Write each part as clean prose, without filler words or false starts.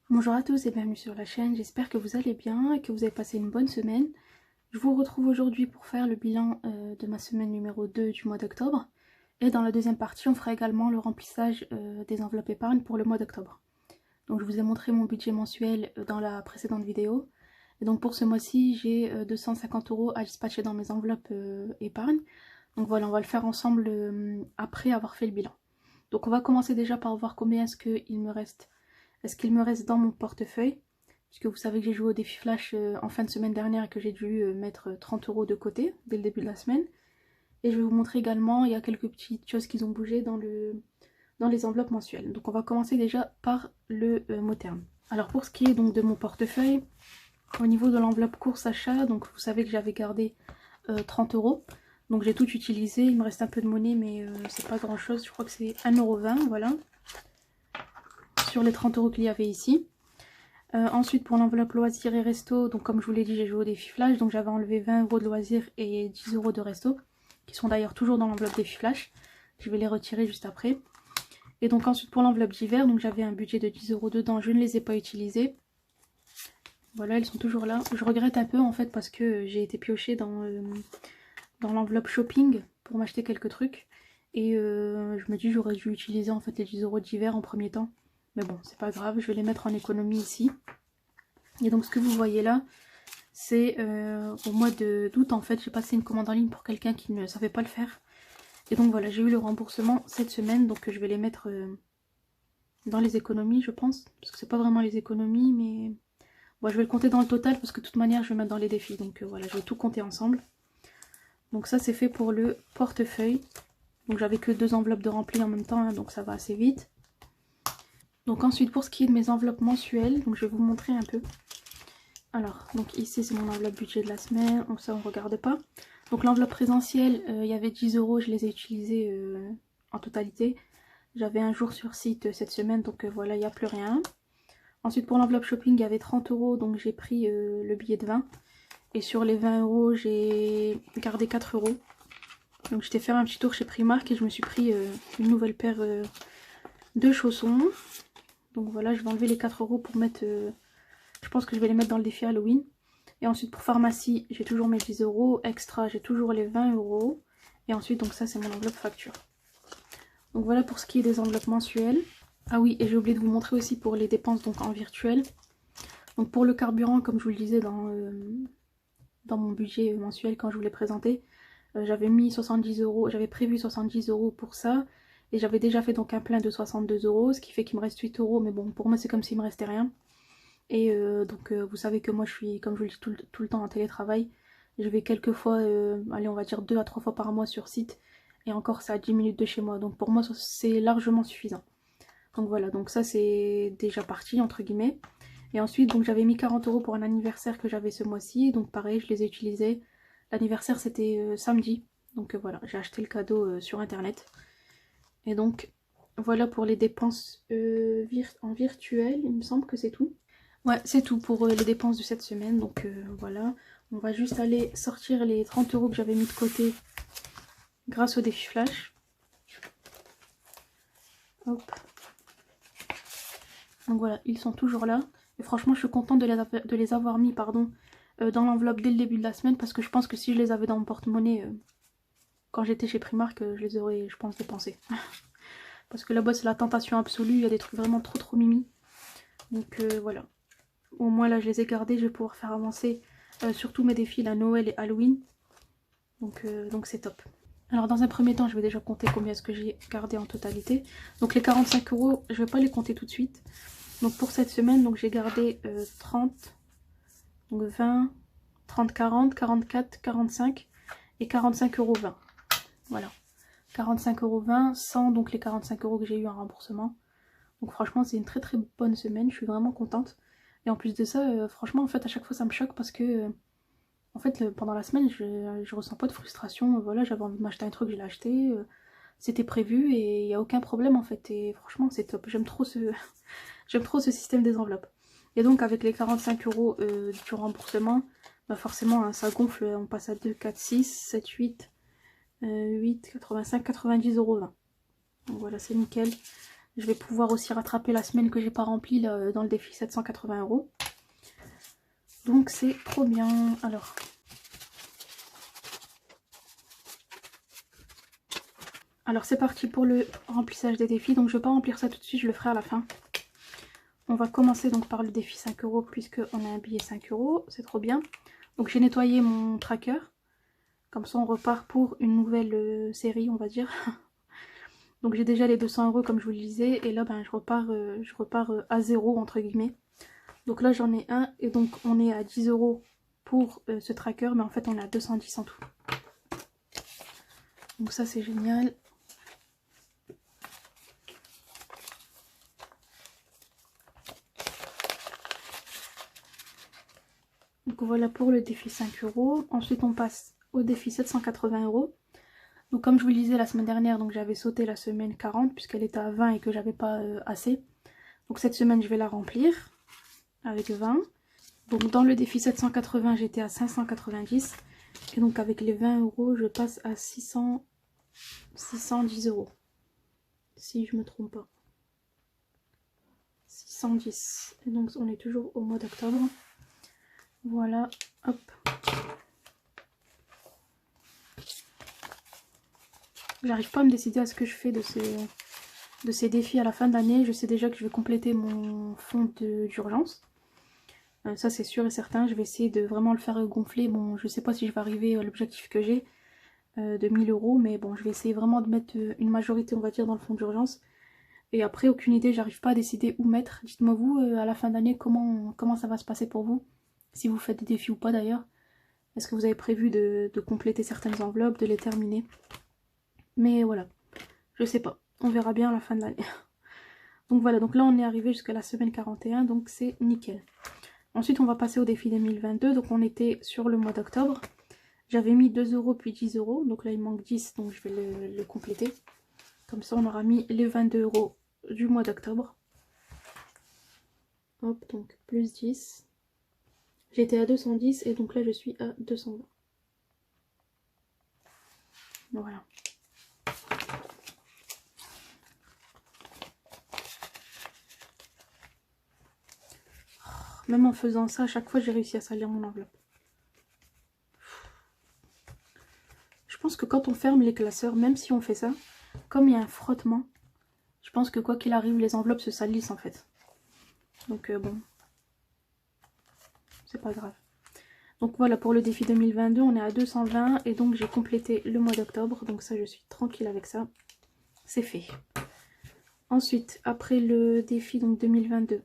Bonjour à tous et bienvenue sur la chaîne, j'espère que vous allez bien et que vous avez passé une bonne semaine. Je vous retrouve aujourd'hui pour faire le bilan de ma semaine numéro 2 du mois d'octobre. Et dans la deuxième partie, on fera également le remplissage des enveloppes épargne pour le mois d'octobre. Donc je vous ai montré mon budget mensuel dans la précédente vidéo. Et donc pour ce mois-ci, j'ai 250 € à dispatcher dans mes enveloppes épargne. Donc voilà, on va le faire ensemble après avoir fait le bilan. Donc on va commencer déjà par voir combien est-ce qu'il me reste. Est-ce qu'il me reste dans mon portefeuille? Puisque vous savez que j'ai joué au défi flash en fin de semaine dernière et que j'ai dû mettre 30 € de côté dès le début de la semaine. Et je vais vous montrer également, il y a quelques petites choses qui ont bougé dans les enveloppes mensuelles. Donc on va commencer déjà par le mot terme. Alors pour ce qui est donc de mon portefeuille, au niveau de l'enveloppe course achat, donc vous savez que j'avais gardé 30 €. Donc j'ai tout utilisé, il me reste un peu de monnaie mais c'est pas grand chose, je crois que c'est 1,20 €, voilà. Sur les 30 € qu'il y avait ici. Ensuite pour l'enveloppe loisirs et resto, donc comme je vous l'ai dit j'ai joué au défi flash, donc j'avais enlevé 20 € de loisirs et 10 € de resto, qui sont d'ailleurs toujours dans l'enveloppe défi flash. Je vais les retirer juste après. Et donc ensuite pour l'enveloppe d'hiver, donc j'avais un budget de 10 € dedans, je ne les ai pas utilisés. Voilà, elles sont toujours là. Je regrette un peu en fait parce que j'ai été piochée dans l'enveloppe shopping pour m'acheter quelques trucs. Et je me dis j'aurais dû utiliser en fait les 10 € d'hiver en premier temps. Mais bon, c'est pas grave, je vais les mettre en économie ici. Et donc ce que vous voyez là, c'est au mois d'août en fait, j'ai passé une commande en ligne pour quelqu'un qui ne savait pas le faire. Et donc voilà, j'ai eu le remboursement cette semaine, donc je vais les mettre dans les économies je pense. Parce que c'est pas vraiment les économies, mais bon, je vais le compter dans le total parce que de toute manière je vais mettre dans les défis. Donc voilà, je vais tout compter ensemble. Donc ça c'est fait pour le portefeuille. Donc j'avais que 2 enveloppes de rempli en même temps, hein, donc ça va assez vite. Donc ensuite pour ce qui est de mes enveloppes mensuelles, donc je vais vous montrer un peu. Alors, donc ici c'est mon enveloppe budget de la semaine, donc ça on regarde pas. Donc l'enveloppe présentielle, il y avait 10 €, je les ai utilisés en totalité. J'avais un jour sur site cette semaine, donc voilà, il n'y a plus rien. Ensuite pour l'enveloppe shopping, il y avait 30 €, donc j'ai pris le billet de 20. Et sur les 20 €, j'ai gardé 4 €. Donc j'étais faire un petit tour chez Primark et je me suis pris une nouvelle paire de chaussons. Donc voilà, je vais enlever les 4 € pour mettre... je pense que je vais les mettre dans le défi Halloween. Et ensuite pour pharmacie, j'ai toujours mes 10 €. Extra, j'ai toujours les 20 €. Et ensuite, donc ça c'est mon enveloppe facture. Donc voilà pour ce qui est des enveloppes mensuelles. Ah oui, et j'ai oublié de vous montrer aussi pour les dépenses donc en virtuel. Donc pour le carburant, comme je vous le disais dans mon budget mensuel quand je vous l'ai présenté, j'avais mis 70 €, j'avais prévu 70 € pour ça. Et j'avais déjà fait donc un plein de 62 €, ce qui fait qu'il me reste 8 €. Mais bon, pour moi c'est comme s'il me restait rien. Et donc vous savez que moi je suis, comme je vous le dis tout le temps en télétravail, je vais quelques fois, allez on va dire 2 à 3 fois par mois sur site, et encore c'est à 10 minutes de chez moi, donc pour moi c'est largement suffisant. Donc voilà, donc ça c'est déjà parti entre guillemets. Et ensuite donc j'avais mis 40 € pour un anniversaire que j'avais ce mois-ci, donc pareil je les ai utilisés. L'anniversaire c'était samedi, donc voilà, j'ai acheté le cadeau sur internet. Et donc voilà pour les dépenses en virtuel, il me semble que c'est tout. Ouais, c'est tout pour les dépenses de cette semaine. Donc voilà, on va juste aller sortir les 30 € que j'avais mis de côté grâce au défi flash. Hop. Donc voilà, ils sont toujours là. Et franchement, je suis contente de les avoir mis dans l'enveloppe dès le début de la semaine. Parce que je pense que si je les avais dans mon porte-monnaie quand j'étais chez Primark, je les aurais, je pense, dépensés. Parce que là-bas, c'est la tentation absolue. Il y a des trucs vraiment trop mimi. Donc voilà. Au moins là je les ai gardés, je vais pouvoir faire avancer surtout mes défis la Noël et Halloween. Donc c'est top. Alors dans un premier temps je vais déjà compter combien est-ce que j'ai gardé en totalité. Donc les 45 €, je vais pas les compter tout de suite. Donc pour cette semaine, donc j'ai gardé 30, donc 20, 30, 40, 44, 45 et 45,20 €. Voilà. 45,20 € sans donc les 45 € que j'ai eu en remboursement. Donc franchement c'est une très bonne semaine, je suis vraiment contente. Et en plus de ça, franchement, en fait, à chaque fois, ça me choque parce que, en fait, pendant la semaine, je ressens pas de frustration. Voilà, j'avais envie de m'acheter un truc, je l'ai acheté. C'était prévu et il n'y a aucun problème, en fait. Et franchement, c'est top. J'aime trop j'aime trop ce système des enveloppes. Et donc, avec les 45 € du remboursement, bah forcément, hein, ça gonfle. On passe à 2, 4, 6, 7, 8, 8, 85, 90,20 €. Donc voilà, c'est nickel. Je vais pouvoir aussi rattraper la semaine que j'ai pas remplie là, dans le défi 780 €. Donc c'est trop bien. Alors c'est parti pour le remplissage des défis. Donc je vais pas remplir ça tout de suite, je le ferai à la fin. On va commencer donc par le défi 5 € puisque on a un billet 5 €. C'est trop bien. Donc j'ai nettoyé mon tracker. Comme ça on repart pour une nouvelle série, on va dire. Donc j'ai déjà les 200 € comme je vous le disais. Et là ben, je repars à zéro entre guillemets. Donc là j'en ai un et donc on est à 10 € pour ce tracker. Mais en fait on est à 210 en tout. Donc ça c'est génial. Donc voilà pour le défi 5 €. Ensuite on passe au défi 780 €. Donc comme je vous le disais la semaine dernière, donc j'avais sauté la semaine 40 puisqu'elle était à 20 et que j'avais pas assez. Donc cette semaine je vais la remplir avec 20. Donc dans le défi 780 j'étais à 590. Et donc avec les 20 € je passe à 610 €. Si je me trompe pas. 610. Et donc on est toujours au mois d'octobre. Voilà, hop. J'arrive pas à me décider à ce que je fais de ces défis à la fin de l'année. Je sais déjà que je vais compléter mon fonds d'urgence. Ça c'est sûr et certain. Je vais essayer de vraiment le faire gonfler. Bon, je sais pas si je vais arriver à l'objectif que j'ai de 1000 €. Mais bon, je vais essayer vraiment de mettre une majorité, on va dire, dans le fonds d'urgence. Et après, aucune idée, j'arrive pas à décider où mettre. Dites-moi vous, à la fin d'année, comment ça va se passer pour vous? Si vous faites des défis ou pas d'ailleurs. Est-ce que vous avez prévu de compléter certaines enveloppes, de les terminer? Mais voilà, je sais pas. On verra bien à la fin de l'année. Donc voilà, donc là on est arrivé jusqu'à la semaine 41, donc c'est nickel. Ensuite on va passer au défi 2022, donc on était sur le mois d'octobre. J'avais mis 2 € puis 10 €, donc là il manque 10, donc je vais le compléter. Comme ça on aura mis les 22 € du mois d'octobre. Hop, donc plus 10. J'étais à 210 et donc là je suis à 220. Voilà. Même en faisant ça, à chaque fois j'ai réussi à salir mon enveloppe. Je pense que quand on ferme les classeurs, même si on fait ça, comme il y a un frottement, je pense que quoi qu'il arrive, les enveloppes se salissent en fait. Donc bon, c'est pas grave. Donc voilà, pour le défi 2022, on est à 220 et donc j'ai complété le mois d'octobre. Donc ça, je suis tranquille avec ça. C'est fait. Ensuite, après le défi donc 2022,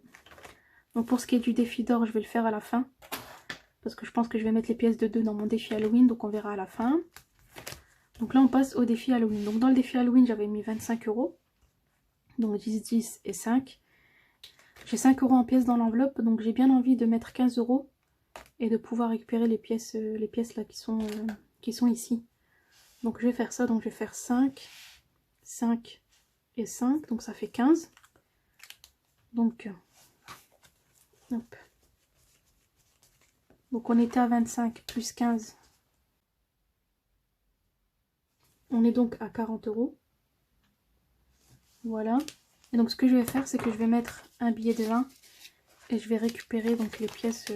donc pour ce qui est du défi d'or, je vais le faire à la fin. Parce que je pense que je vais mettre les pièces de 2 dans mon défi Halloween, donc on verra à la fin. Donc là, on passe au défi Halloween. Donc dans le défi Halloween, j'avais mis 25 €. Donc 10, 10 et 5. J'ai 5 € en pièces dans l'enveloppe, donc j'ai bien envie de mettre 15 € et de pouvoir récupérer les pièces là qui sont ici. Donc je vais faire ça, donc je vais faire 5, 5 et 5, donc ça fait 15. Donc, hop. Donc on était à 25 plus 15. On est donc à 40 €. Voilà. Et donc ce que je vais faire, c'est que je vais mettre un billet de 20 et je vais récupérer donc les pièces,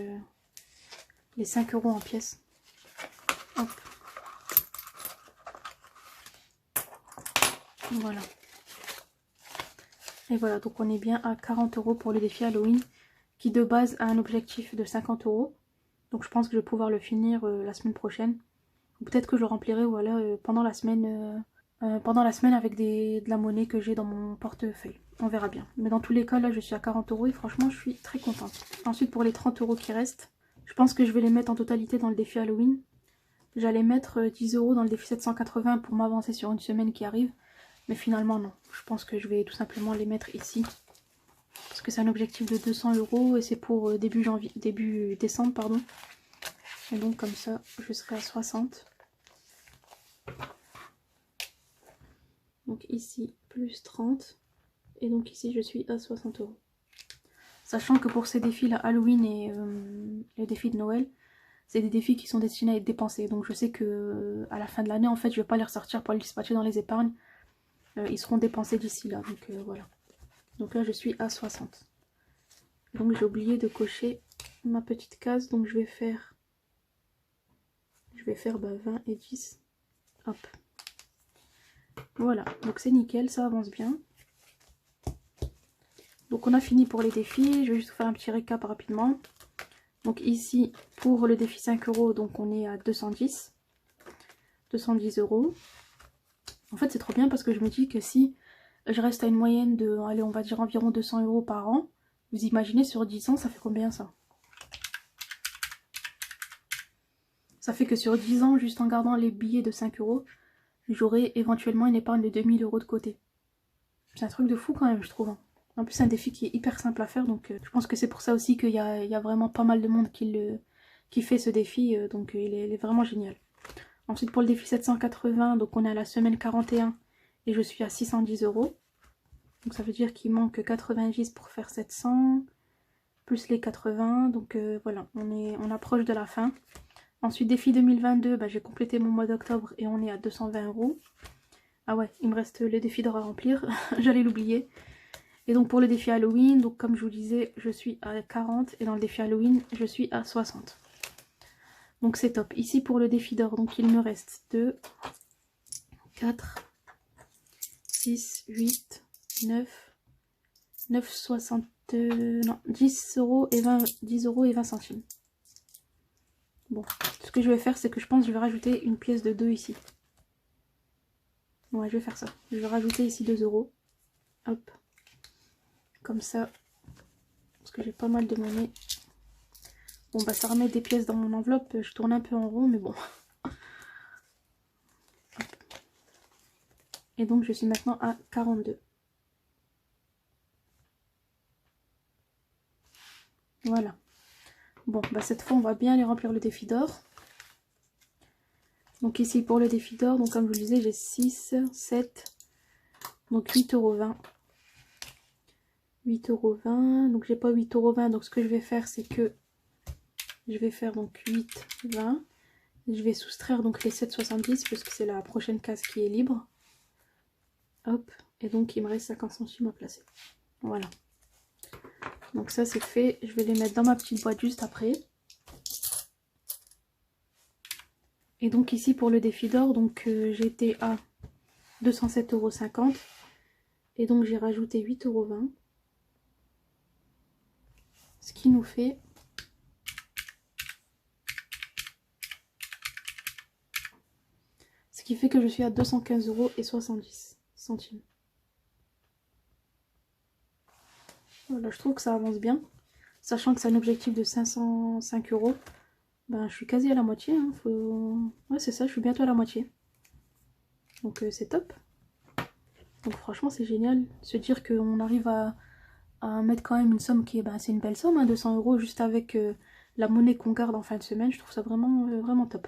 les 5 € en pièces. Hop. Voilà. Et voilà, donc on est bien à 40 € pour le défi Halloween, qui de base a un objectif de 50 €. Donc je pense que je vais pouvoir le finir la semaine prochaine. Peut-être que je le remplirai voilà, pendant la semaine avec de la monnaie que j'ai dans mon portefeuille. On verra bien. Mais dans tous les cas, là je suis à 40 € et franchement je suis très contente. Ensuite pour les 30 € qui restent, je pense que je vais les mettre en totalité dans le défi Halloween. J'allais mettre 10 € dans le défi 780 pour m'avancer sur une semaine qui arrive. Mais finalement non, je pense que je vais tout simplement les mettre ici. Parce que c'est un objectif de 200 € et c'est pour début décembre, pardon. Et donc comme ça, je serai à 60. Donc ici, plus 30. Et donc ici, je suis à 60 €. Sachant que pour ces défis là, Halloween et les défis de Noël, c'est des défis qui sont destinés à être dépensés. Donc je sais que à la fin de l'année, en fait, je vais pas les ressortir pour les dispatcher dans les épargnes. Ils seront dépensés d'ici là, donc voilà. Donc là je suis à 60. Donc j'ai oublié de cocher ma petite case, donc je vais faire 20 et 10. Hop. Voilà, donc c'est nickel, ça avance bien. Donc on a fini pour les défis, je vais juste faire un petit récap rapidement. Donc ici, pour le défi 5 €, donc on est à 210 €. En fait c'est trop bien parce que je me dis que si je reste à une moyenne de, allez, on va dire environ 200 € par an, vous imaginez sur 10 ans ça fait combien ça? Ça fait que sur 10 ans, juste en gardant les billets de 5 €, j'aurai éventuellement une épargne de 2000 € de côté. C'est un truc de fou quand même, je trouve. En plus, c'est un défi qui est hyper simple à faire, donc je pense que c'est pour ça aussi qu'il y a vraiment pas mal de monde qui fait ce défi, donc il est vraiment génial. Ensuite, pour le défi 780, donc on est à la semaine 41 et je suis à 610 €. Donc ça veut dire qu'il manque 90 pour faire 700, plus les 80, donc voilà, on approche de la fin. Ensuite, défi 2022, bah, j'ai complété mon mois d'octobre et on est à 220 €. Ah ouais, il me reste le défi d'or à remplir, j'allais l'oublier. Et donc pour le défi Halloween, donc comme je vous disais, je suis à 40 et dans le défi Halloween, je suis à 60. Donc c'est top. Ici pour le défi d'or, donc il me reste 2, 4, 6, 8, 9, 60, non, 10 € et 20 centimes. Bon, ce que je vais faire, c'est que je pense que je vais rajouter une pièce de 2 ici. Ouais, je vais faire ça. Je vais rajouter ici 2 €. Hop. Comme ça. Parce que j'ai pas mal de monnaie. Bon, bah ça remet des pièces dans mon enveloppe. Je tourne un peu en rond, mais bon. Et donc, je suis maintenant à 42. Voilà. Bon, bah cette fois, on va bien aller remplir le défi d'or. Donc ici, pour le défi d'or, donc comme je vous le disais, j'ai 6, 7, donc 8,20 €. 8,20 €. Donc j'ai pas 8,20 €. Donc ce que je vais faire, c'est que je vais faire donc 8, 20. Je vais soustraire donc les 7,70 parce que c'est la prochaine case qui est libre. Hop. Et donc il me reste 50 centimes à placer. Voilà. Donc ça c'est fait. Je vais les mettre dans ma petite boîte juste après. Et donc ici pour le défi d'or, donc j'étais à 207,50 €. Et donc j'ai rajouté 8,20 €. Ce qui nous fait... Ce qui fait que je suis à 215,70 €. Voilà, je trouve que ça avance bien. Sachant que c'est un objectif de 505 €. Ben, je suis quasi à la moitié. Hein. Ouais, c'est ça, je suis bientôt à la moitié. Donc c'est top. Donc franchement, c'est génial. Se dire qu'on arrive à mettre quand même une somme qui est... Ben, c'est une belle somme, hein, 200 € juste avec la monnaie qu'on garde en fin de semaine. Je trouve ça vraiment, vraiment top.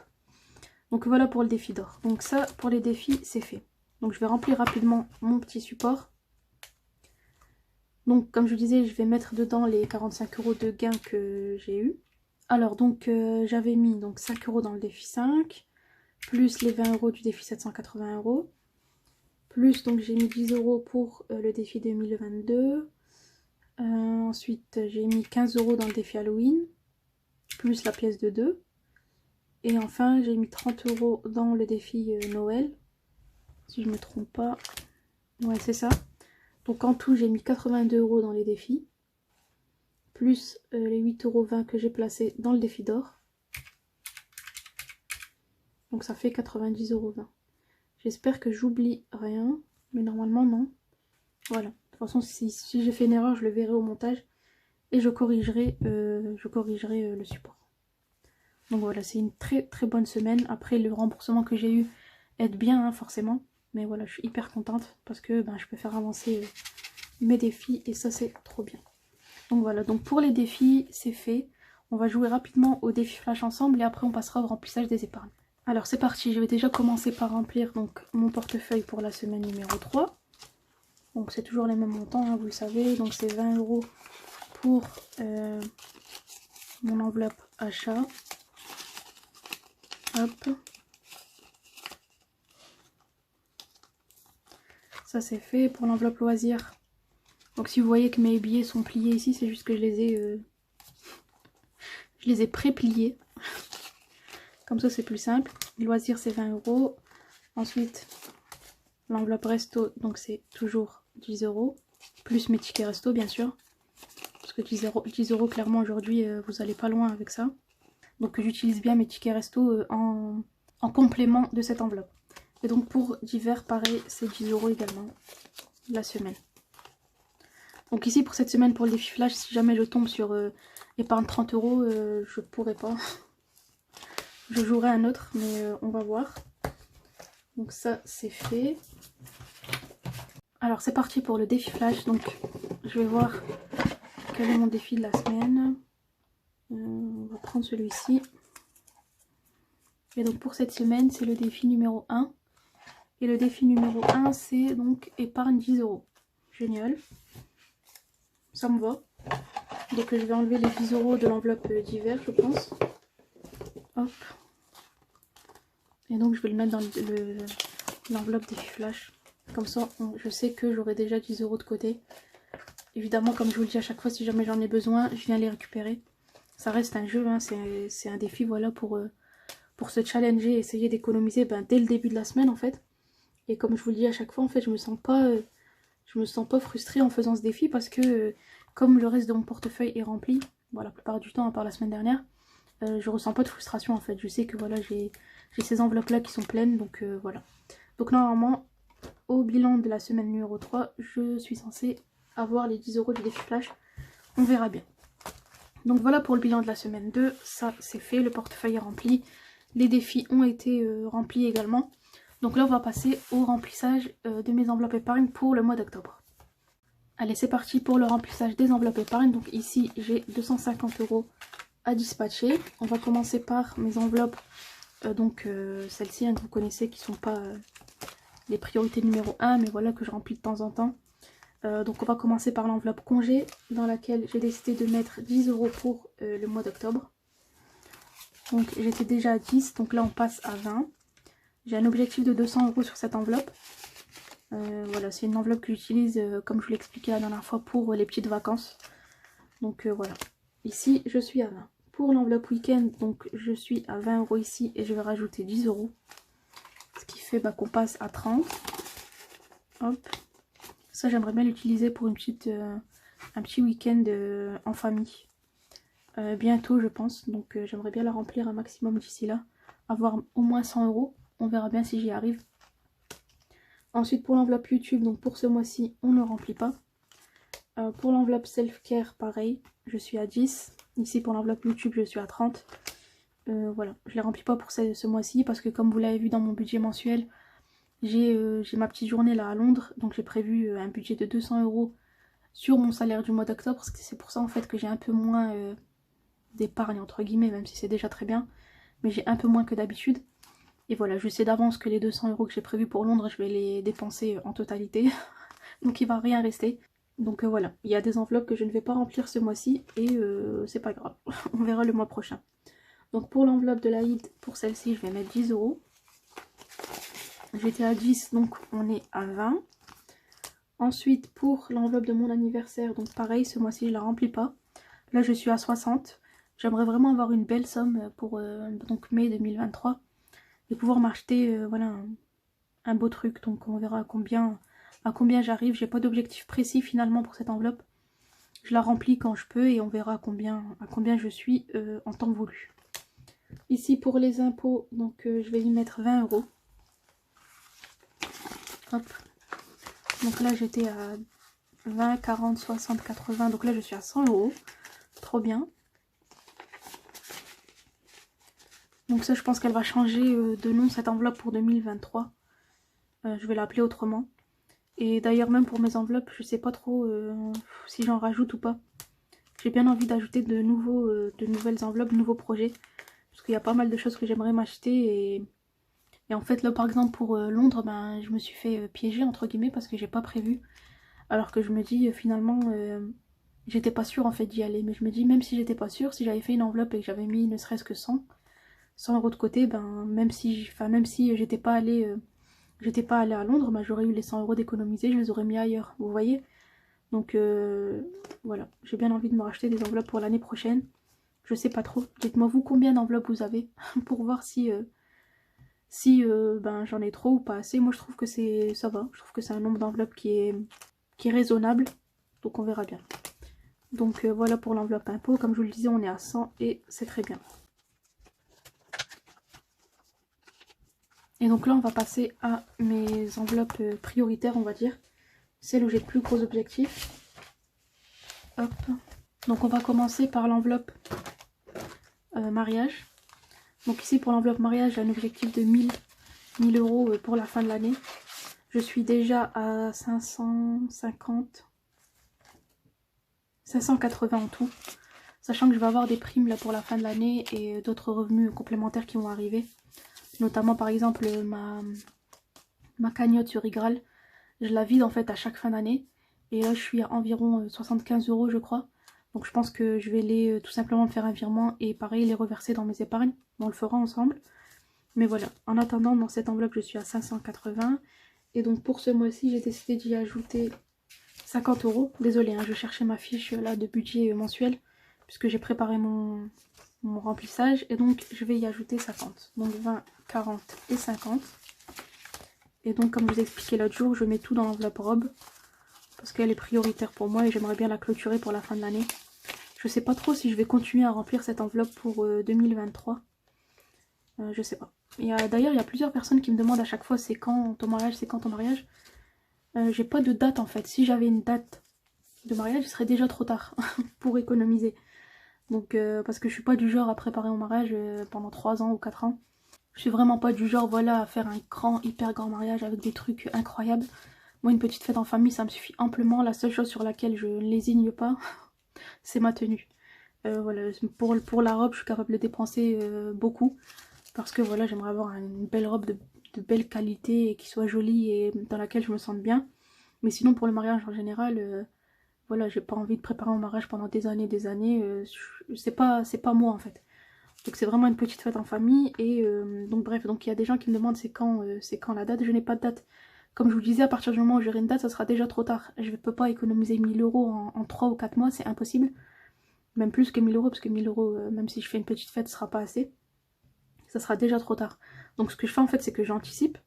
Donc voilà pour le défi d'or. Donc ça, pour les défis, c'est fait. Donc je vais remplir rapidement mon petit support. Donc comme je vous disais, je vais mettre dedans les 45 € de gains que j'ai eu. Alors donc j'avais mis donc 5 € dans le défi 5, plus les 20 € du défi 780 €, plus donc j'ai mis 10 € pour le défi 2022. Ensuite j'ai mis 15 € dans le défi Halloween, plus la pièce de 2. Et enfin j'ai mis 30 € dans le défi Noël, si je ne me trompe pas. Ouais, c'est ça. Donc en tout j'ai mis 82 € dans les défis, plus les 8,20 € que j'ai placés dans le défi d'or. Donc ça fait 90,20 €. J'espère que j'oublie rien, mais normalement non. Voilà. De toute façon, si j'ai fait une erreur, je le verrai au montage et je corrigerai le support. Donc voilà, c'est une très très bonne semaine. Après, le remboursement que j'ai eu aide bien, hein, forcément. Mais voilà, je suis hyper contente parce que ben, je peux faire avancer mes défis et ça, c'est trop bien. Donc voilà, donc pour les défis, c'est fait. On va jouer rapidement au défi flash ensemble et après on passera au remplissage des épargnes. Alors c'est parti, je vais déjà commencer par remplir donc mon portefeuille pour la semaine numéro 3. Donc c'est toujours les mêmes montants, hein, vous le savez. Donc c'est 20 € pour mon enveloppe achat. Hop. Ça c'est fait. Pour l'enveloppe loisir, Donc si vous voyez que mes billets sont pliés ici, c'est juste que je les ai pré-pliés. Comme ça c'est plus simple. Loisirs c'est 20 €. Ensuite l'enveloppe resto, donc c'est toujours 10 €. Plus mes tickets resto bien sûr. Parce que 10 € clairement aujourd'hui vous allez pas loin avec ça. Donc j'utilise bien mes tickets resto en complément de cette enveloppe. Et donc pour divers pareil c'est 10 € également la semaine. Donc ici pour cette semaine pour le défi flash, si jamais je tombe sur épargne 30 €, je pourrais pas. Je jouerai un autre mais on va voir. Donc ça c'est fait. Alors c'est parti pour le défi flash. Donc je vais voir quel est mon défi de la semaine. On va prendre celui-ci. Et donc pour cette semaine c'est le défi numéro 1. Et le défi numéro 1 c'est donc épargne 10 €. Génial. Ça me va. Donc je vais enlever les 10 € de l'enveloppe d'hiver je pense. Hop. Et donc je vais le mettre dans l'enveloppe défi flash. Comme ça je sais que j'aurai déjà 10 € de côté. Évidemment comme je vous le dis à chaque fois, si jamais j'en ai besoin je viens les récupérer. Ça reste un jeu, hein, c'est un défi voilà pour se challenger et essayer d'économiser dès le début de la semaine en fait. Et comme je vous le dis à chaque fois en fait je me sens pas frustrée en faisant ce défi parce que comme le reste de mon portefeuille est rempli, bon, la plupart du temps à part la semaine dernière, je ressens pas de frustration en fait. Je sais que voilà j'ai ces enveloppes là qui sont pleines donc voilà. Donc normalement au bilan de la semaine numéro 3 je suis censée avoir les 10 € du défi flash. On verra bien. Donc voilà pour le bilan de la semaine 2, ça c'est fait, le portefeuille est rempli. Les défis ont été remplis également. Donc là on va passer au remplissage de mes enveloppes épargne pour le mois d'octobre. Allez c'est parti pour le remplissage des enveloppes épargne. Donc ici j'ai 250 € à dispatcher. On va commencer par mes enveloppes, celles-ci hein, que vous connaissez qui ne sont pas les priorités numéro 1 mais voilà que je remplis de temps en temps. Donc on va commencer par l'enveloppe congé dans laquelle j'ai décidé de mettre 10 € pour le mois d'octobre. Donc j'étais déjà à 10, donc là on passe à 20. J'ai un objectif de 200 € sur cette enveloppe. Voilà, c'est une enveloppe que j'utilise comme je vous l'expliquais la dernière fois pour les petites vacances. Donc voilà, ici je suis à 20. Pour l'enveloppe week-end, donc je suis à 20 € ici et je vais rajouter 10 €. Ce qui fait qu'on passe à 30. Hop. Ça j'aimerais bien l'utiliser pour un petit week-end en famille. Bientôt je pense, donc j'aimerais bien la remplir un maximum d'ici là. Avoir au moins 100 €, on verra bien si j'y arrive. Ensuite pour l'enveloppe YouTube, donc pour ce mois-ci on ne remplit pas. Pour l'enveloppe self-care pareil, je suis à 10. Ici pour l'enveloppe YouTube je suis à 30. Voilà, je ne les remplis pas pour ce mois-ci parce que comme vous l'avez vu dans mon budget mensuel, j'ai ma petite journée là à Londres, donc j'ai prévu un budget de 200 € sur mon salaire du mois d'octobre, parce que c'est pour ça en fait que j'ai un peu moins d'épargne entre guillemets, même si c'est déjà très bien, mais j'ai un peu moins que d'habitude. Et voilà, je sais d'avance que les 200 € que j'ai prévus pour Londres, je vais les dépenser en totalité, donc il va rien rester. Donc voilà, il y a des enveloppes que je ne vais pas remplir ce mois-ci, et c'est pas grave, on verra le mois prochain. Donc pour l'enveloppe de l'Aïd, pour celle-ci, je vais mettre 10 €. J'étais à 10, donc on est à 20. Ensuite, pour l'enveloppe de mon anniversaire, donc pareil, ce mois-ci, je ne la remplis pas. Là, je suis à 60. J'aimerais vraiment avoir une belle somme pour donc mai 2023 et pouvoir m'acheter voilà, un beau truc. Donc on verra à combien j'arrive. J'ai pas d'objectif précis finalement pour cette enveloppe. Je la remplis quand je peux et on verra à combien je suis en temps voulu. Ici, pour les impôts, donc je vais y mettre 20 €. Hop. Donc là j'étais à 20, 40, 60, 80. Donc là je suis à 100 €. Trop bien. Donc ça je pense qu'elle va changer de nom cette enveloppe pour 2023. Je vais l'appeler autrement. Et d'ailleurs même pour mes enveloppes je sais pas trop si j'en rajoute ou pas. J'ai bien envie d'ajouter de nouvelles enveloppes, de nouveaux projets. Parce qu'il y a pas mal de choses que j'aimerais m'acheter et en fait là par exemple pour Londres, je me suis fait piéger entre guillemets parce que j'ai pas prévu. Alors que je me dis finalement j'étais pas sûre en fait d'y aller. Mais je me dis même si j'étais pas sûre, si j'avais fait une enveloppe et que j'avais mis ne serait-ce que 100 € de côté, même si j'étais pas allée à Londres, j'aurais eu les 100 € d'économiser, je les aurais mis ailleurs, vous voyez. Donc voilà, j'ai bien envie de me racheter des enveloppes pour l'année prochaine. Je sais pas trop. Dites-moi vous combien d'enveloppes vous avez pour voir si ben, j'en ai trop ou pas assez. Moi je trouve que ça va. Je trouve que c'est un nombre d'enveloppes qui est raisonnable. Donc on verra bien. Donc voilà pour l'enveloppe impôt. Comme je vous le disais, on est à 100 et c'est très bien. Et donc là on va passer à mes enveloppes prioritaires, on va dire. Celles où j'ai le plus gros objectif. Hop. Donc on va commencer par l'enveloppe mariage. Donc ici pour l'enveloppe mariage, j'ai un objectif de 1000 € pour la fin de l'année. Je suis déjà à 580 en tout. Sachant que je vais avoir des primes là pour la fin de l'année et d'autres revenus complémentaires qui vont arriver. Notamment par exemple ma cagnotte sur Igral. Je la vide en fait à chaque fin d'année. Et là je suis à environ 75 € je crois. Donc je pense que je vais les tout simplement faire un virement et pareil les reverser dans mes épargnes. On le fera ensemble. Mais voilà, en attendant dans cette enveloppe je suis à 580. Et donc pour ce mois-ci j'ai décidé d'y ajouter 50 €. Désolée, hein, je cherchais ma fiche là de budget mensuel. Puisque j'ai préparé mon remplissage. Et donc je vais y ajouter 50. Donc 20, 40 et 50. Et donc comme je vous ai expliqué l'autre jour, je mets tout dans l'enveloppe robe. Parce qu'elle est prioritaire pour moi et j'aimerais bien la clôturer pour la fin de l'année. Je sais pas trop si je vais continuer à remplir cette enveloppe pour 2023. Je sais pas. D'ailleurs, il y a plusieurs personnes qui me demandent à chaque fois c'est quand ton mariage, c'est quand ton mariage. J'ai pas de date en fait. Si j'avais une date de mariage, il serait déjà trop tard pour économiser. Donc parce que je suis pas du genre à préparer mon mariage pendant 3 ans ou 4 ans. Je suis vraiment pas du genre voilà à faire un grand, hyper grand mariage avec des trucs incroyables. Moi une petite fête en famille ça me suffit amplement. La seule chose sur laquelle je ne lésigne pas, c'est ma tenue. Voilà, pour la robe je suis capable de dépenser beaucoup. Parce que voilà, j'aimerais avoir une belle robe de belle qualité et qui soit jolie et dans laquelle je me sente bien. Mais sinon pour le mariage en général, voilà, j'ai pas envie de préparer mon mariage pendant des années, c'est pas moi en fait. Donc c'est vraiment une petite fête en famille et donc bref, donc il y a des gens qui me demandent c'est quand la date. Je n'ai pas de date. Comme je vous disais, à partir du moment où j'aurai une date, ça sera déjà trop tard. Je ne peux pas économiser 1000 € en 3 ou 4 mois, c'est impossible. Même plus que 1000 €, parce que 1000 €, même si je fais une petite fête, ce sera pas assez. Ça sera déjà trop tard. Donc ce que je fais en fait, c'est que j'anticipe.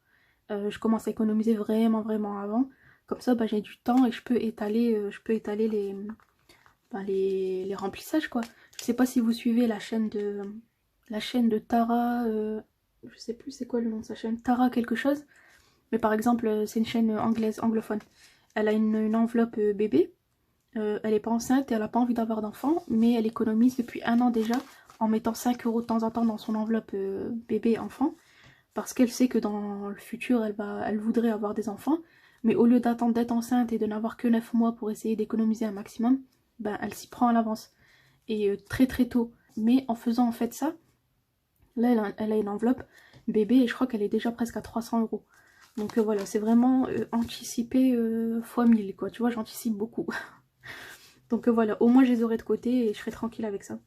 Je commence à économiser vraiment, vraiment avant. Comme ça, bah, j'ai du temps et je peux étaler les remplissages, quoi. Je sais pas si vous suivez la chaîne de Tara, je sais plus c'est quoi le nom de sa chaîne, Tara quelque chose. Mais par exemple, c'est une chaîne anglaise, anglophone. Elle a une enveloppe bébé. Elle est pas enceinte et elle a pas envie d'avoir d'enfant, mais elle économise depuis 1 an déjà en mettant 5 € de temps en temps dans son enveloppe bébé enfant. Parce qu'elle sait que dans le futur, elle voudrait avoir des enfants. Mais au lieu d'attendre d'être enceinte et de n'avoir que 9 mois pour essayer d'économiser un maximum, ben elle s'y prend à l'avance. Et très très tôt. Mais en faisant en fait ça, là elle a une enveloppe bébé et je crois qu'elle est déjà presque à 300 €. Donc voilà, c'est vraiment anticiper fois 1000 quoi. Tu vois, j'anticipe beaucoup. Donc voilà, au moins je les aurai de côté et je serai tranquille avec ça.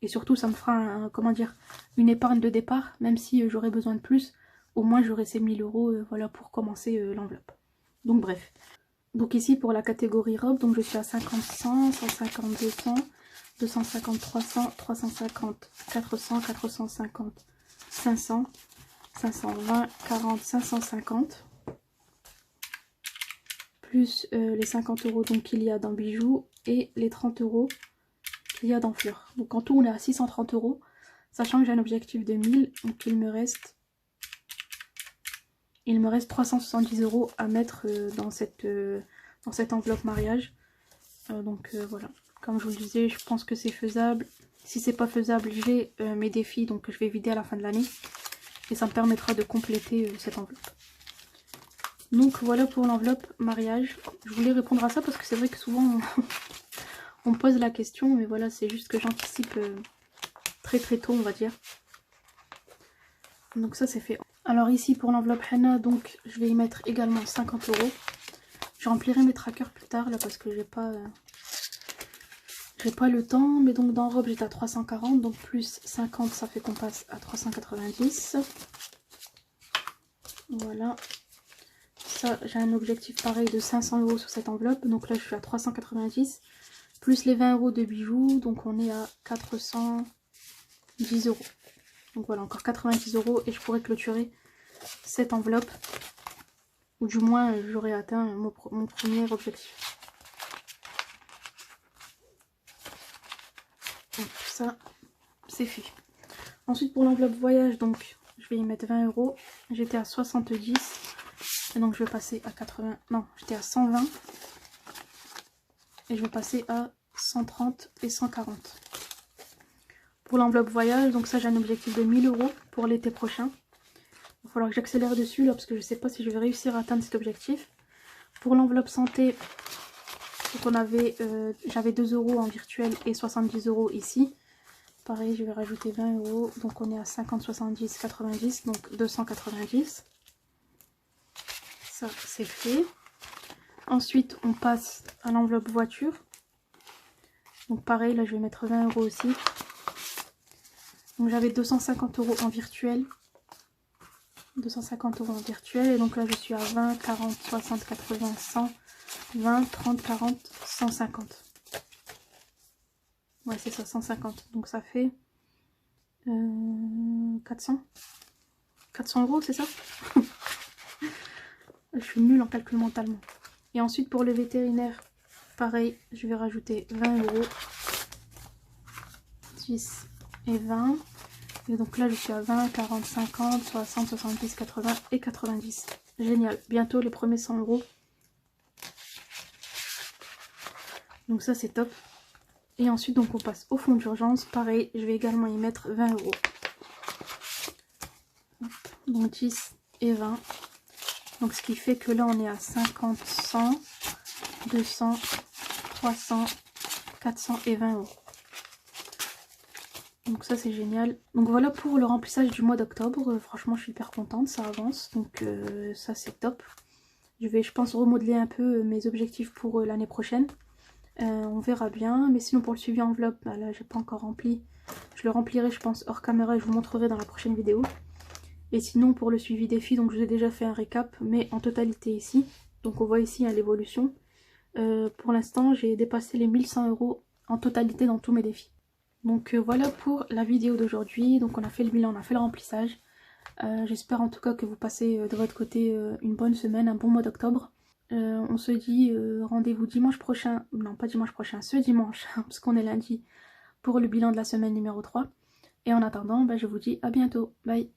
Et surtout, ça me fera, comment dire, une épargne de départ, même si j'aurai besoin de plus. Au moins, j'aurai ces 1000 € voilà, pour commencer l'enveloppe. Donc bref. Donc ici, pour la catégorie robe, donc je suis à 50, 100, 150, 200, 250, 300, 350, 400, 450, 500, 520, 40, 550. Plus les 50 € donc qu'il y a dans bijoux et les 30 € qu'il y a dans fleurs. Donc en tout on est à 630 €, sachant que j'ai un objectif de 1000, donc il me reste 370 € à mettre dans cette enveloppe mariage. Donc voilà, comme je vous le disais, je pense que c'est faisable. Si c'est pas faisable, j'ai mes défis, donc je vais vider à la fin de l'année. Et ça me permettra de compléter cette enveloppe. Donc voilà pour l'enveloppe mariage. Je voulais répondre à ça parce que c'est vrai que souvent on me pose la question, mais voilà, c'est juste que j'anticipe très très tôt, on va dire. Donc ça c'est fait. Alors ici pour l'enveloppe henna, donc je vais y mettre également 50 €. Je remplirai mes trackers plus tard là parce que j'ai pas le temps. Mais donc dans robe j'étais à 340, donc plus 50 ça fait qu'on passe à 390. Voilà. ça, j'ai un objectif pareil de 500 € sur cette enveloppe. Donc là, je suis à 390. Plus les 20 € de bijoux. Donc on est à 410 €. Donc voilà, encore 90 € et je pourrais clôturer cette enveloppe. Ou du moins, j'aurais atteint mon premier objectif. Donc ça, c'est fait. Ensuite, pour l'enveloppe voyage, donc je vais y mettre 20 €. J'étais à 70. Et donc je vais passer à 80. Non, j'étais à 120. Et je vais passer à 130 et 140. Pour l'enveloppe voyage, donc ça j'ai un objectif de 1000 € pour l'été prochain. Il va falloir que j'accélère dessus là parce que je ne sais pas si je vais réussir à atteindre cet objectif. Pour l'enveloppe santé, j'avais 2 € en virtuel et 70 € ici. Pareil, je vais rajouter 20 €. Donc on est à 50, 70, 90, donc 290. Ça, c'est fait. Ensuite, on passe à l'enveloppe voiture. Donc pareil, là je vais mettre 20 € aussi. Donc j'avais 250 € en virtuel. 250 € en virtuel. Et donc là je suis à 20, 40, 60, 80, 100, 20, 30, 40, 150. Ouais, c'est ça, 150. Donc ça fait 400. 400 €, c'est ça? Je suis nulle en calcul mentalement. Et ensuite pour le vétérinaire, pareil, je vais rajouter 20 €. 10 et 20. Et donc là je suis à 20, 40, 50, 60, 70, 80 et 90. Génial. Bientôt les premiers 100 €. Donc ça c'est top. Et ensuite donc on passe au fonds d'urgence. Pareil, je vais également y mettre 20 €. Donc 10 et 20. Donc ce qui fait que là on est à 50, 100, 200, 300, 400 et 20 €. Donc ça c'est génial. Donc voilà pour le remplissage du mois d'octobre. Franchement je suis hyper contente, ça avance. Donc ça c'est top. Je vais je pense remodeler un peu mes objectifs pour l'année prochaine. On verra bien. Mais sinon pour le suivi enveloppe, bah là j'ai pas encore rempli. Je le remplirai je pense hors caméra et je vous montrerai dans la prochaine vidéo. Et sinon pour le suivi défi, donc je vous ai déjà fait un récap, mais en totalité ici. Donc on voit ici hein, l'évolution. Pour l'instant j'ai dépassé les 1100 € en totalité dans tous mes défis. Donc voilà pour la vidéo d'aujourd'hui. Donc on a fait le bilan, on a fait le remplissage. J'espère en tout cas que vous passez de votre côté une bonne semaine, un bon mois d'octobre. On se dit rendez-vous dimanche prochain, non pas dimanche prochain, ce dimanche, parce qu'on est lundi, pour le bilan de la semaine numéro 3. Et en attendant, bah, je vous dis à bientôt. Bye!